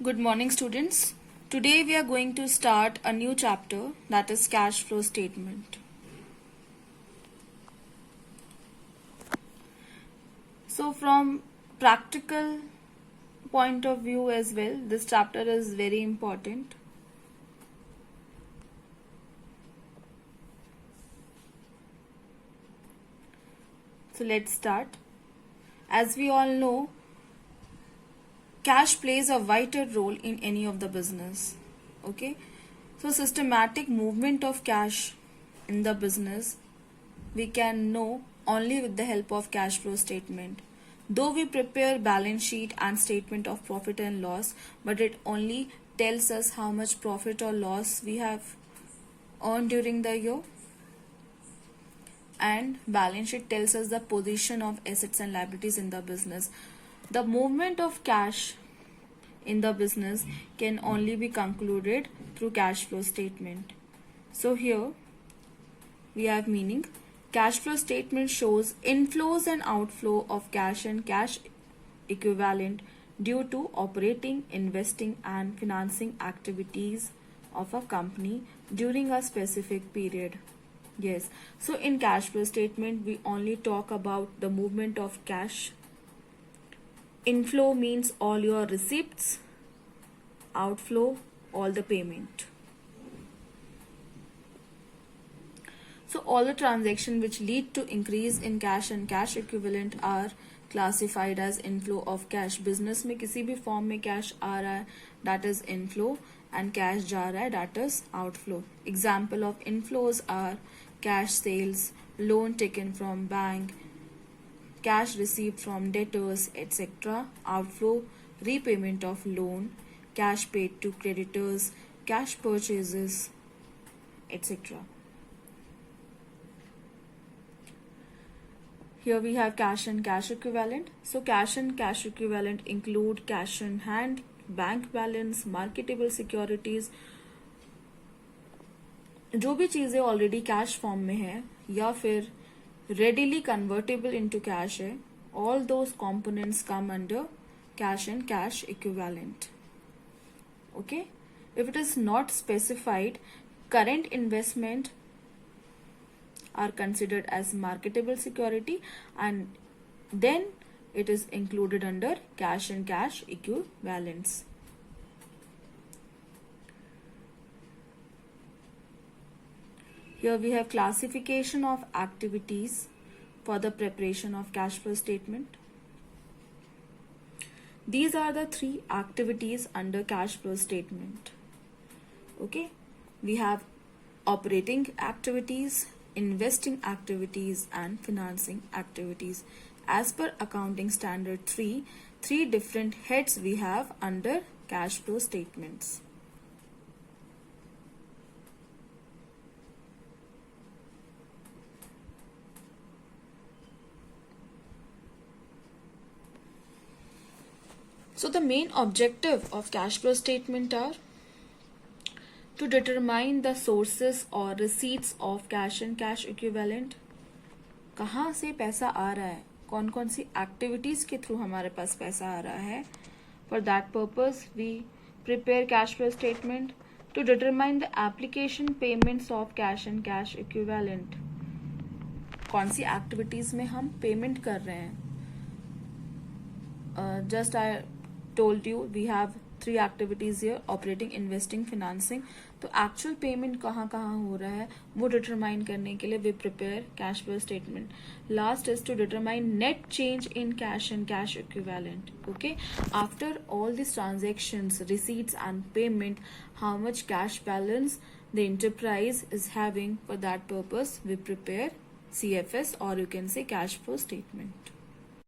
Good morning, students. Today we are going to start a new chapter, that is cash flow statement. So from practical point of view as well, this chapter is very important. So let's start. As we all know, cash plays a vital role in any of the business. Okay, so systematic movement of cash in the business we can know only with the help of cash flow statement. Though we prepare balance sheet and statement of profit and loss, but it only tells us how much profit or loss we have earned during the year, and balance sheet tells us the position of assets and liabilities in the business. The movement of cash in the business can only be concluded through cash flow statement. So here we have meaning. Cash flow statement shows inflows and outflow of cash and cash equivalent due to operating, investing and financing activities of a company during a specific period. Yes, so in cash flow statement we only talk about the movement of cash. Inflow means all your receipts, outflow all the payment. So all the transactions which lead to increase in cash and cash equivalent are classified as inflow of cash. business में किसी भी form में cash आ रहा है that is inflow and cash जा रहा है that is outflow. Example of inflows are cash sales, loan taken from bank, cash received from debtors, etc. Outflow, repayment of loan, cash paid to creditors, cash purchases, etc. Here we have cash and cash equivalent. So cash and cash equivalent include cash in hand, bank balance, marketable securities. जो भी चीजें already cash form में है या फिर readily convertible into cash है, all those components come under cash and cash equivalent. Okay, if it is not specified, current investment are considered as marketable security and then it is included under cash and cash equivalents. Here we have classification of activities for the preparation of cash flow statement. These are the three activities under cash flow statement. Okay, we have operating activities, investing activities and financing activities. As per accounting standard 3, three different heads we have under cash flow statements. So the main objective of cash flow statement are to determine the sources or receipts of cash and cash equivalent. कहाँ से पैसा आ रहा है, कौन कौन सी activities के through हमारे पास पैसा आ रहा है. For that purpose we prepare cash flow statement to determine the application payments of cash and cash equivalent. कौन सी एक्टिविटीज में हम पेमेंट कर रहे हैं. Just I told you we have three activities here: operating, investing, financing. तो actual payment कहाँ कहाँ हो रहा है वो determine करने के लिए we prepare cash flow statement. Last is to determine net change in cash and cash equivalent. Okay, after all these transactions, receipts and payment, how much cash balance the enterprise is having. For that purpose we prepare CFS, or you can say cash flow statement.